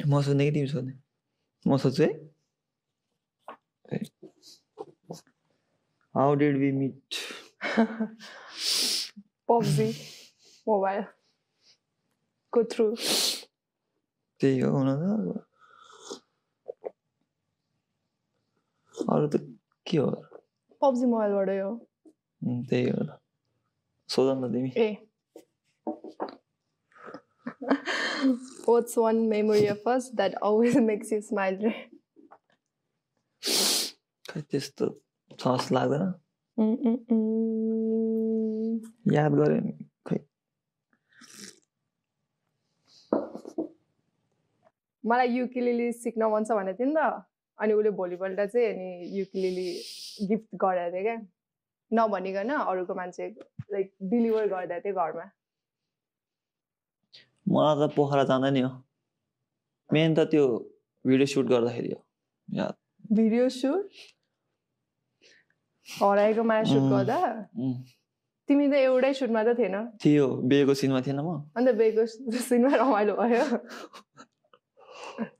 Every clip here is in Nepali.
म सोध्ने कि तिमी सोध्ने म सोध्छु है How did we meet? PUBG mobile go through. त्यही हो हुन त अरू त के हो PUBG mobile बाटै हो त्यही हो त सोध न तिमी ए What's one memory of us that always makes you smile? खै त्यस्तो छ जस्तो लाग्दैन याद गरे नि खै मलाई युकिलेली सिक्न मन छ भनेको थिएँ नि त अनि उसले भोलिपल्ट चाहिँ अनि युकिलेली गिफ्ट गरेको थिएँ क्या नभनिकन अरूको मान्छे लाइक डेलिभर गरिदिएको थिएँ घरमा मलाई त पोखरा जाँदा नि हो मेन त त्यो भिडियो सुट गर्दाखेरि हो याद भिडियो सुट हराएको माया सुट गर्दा तिमी त एउटै सुटमा त थिएन थियो बेको सिनमा थिएन म अन्त बेको सिनमा रमाइलो भयो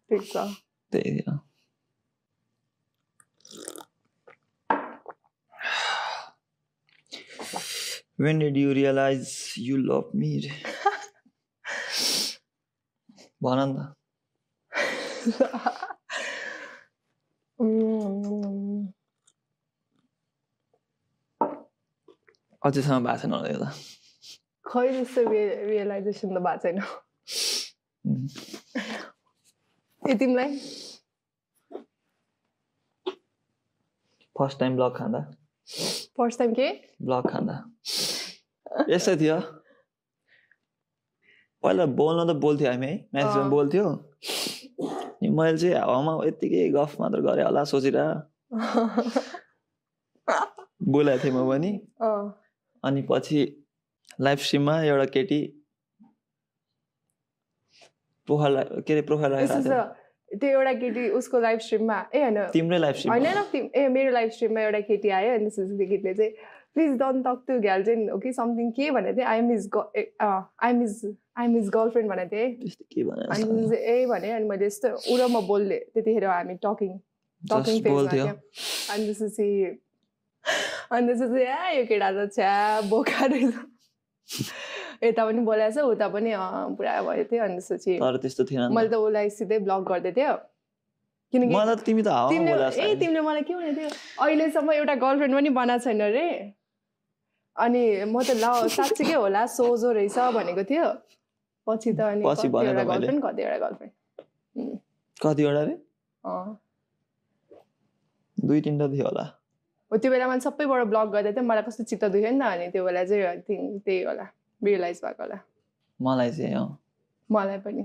ठिक छ त्यही हो When did you realize you love me? भन नि त अझैसम्म भएको छैन होला यो त खै त्यस्तो रियलाइजेसन त भएको छैन ए तिमीलाई फर्स्ट टाइम ब्लग खाँदा फर्स्ट टाइम के ब्लग खाँदा यस्तै थियो पहिला बोल्न त बोल्थ्यो हामी है म्यासेजमा बोल्थ्यो अनि मैले चाहिँ हावामा यत्तिकै गफ मात्र गरेँ होला सोचेर बोलाएको थिएँ म पनि अनि पछि लाइभ स्ट्रिममा एउटा केटी प्रोफाइल राखेको थियो त्यो एउटा केटी उसको लाइभ स्ट्रिममा ए होइन तिम्रै लाइभ स्ट्रिम होइन ए मेरो लाइभ स्ट्रिममा एउटा केटी आयो अनि त्यो केटीले चाहिँ please don't talk to Gyalzen okay something के भनेको थिएँ आइएम हिज गर्लफ्रेन्ड भनेको थिएँ अनि ए भने अनि मैले यस्तो ऊ र म बोल्ने त्यतिखेर हामी टकिङ फेजमा थियौँ अनि त्यसपछि यो केटा त छ्या बोका रहेछ यता पनि बोलाएको छ उता पनि पुरा भयो थियो अनि त्यसपछि मैले त उसलाई सिधै ब्लक गर्दै थियो किनकि तिमीले मलाई के भनेको थियो अहिलेसम्म एउटा गर्लफ्रेन्ड पनि बनाएको छैन रे अनि म त ल साँच्चीकै होला सोझो रहेछ भनेको थियो पछि त अनि कतिवटा गर्लफ्रेन्ड कतिवटा रे 2-3टा थियो होला हो त्यो बेला मैले सबैबाट ब्लक गर्दै थिएँ मलाई कस्तो चित्त दुख्यो नि त अनि त्यो बेला चाहिँ आई थिङ्क त्यही होला रियलाइज भएको होला मलाई चाहिँ मलाई पनि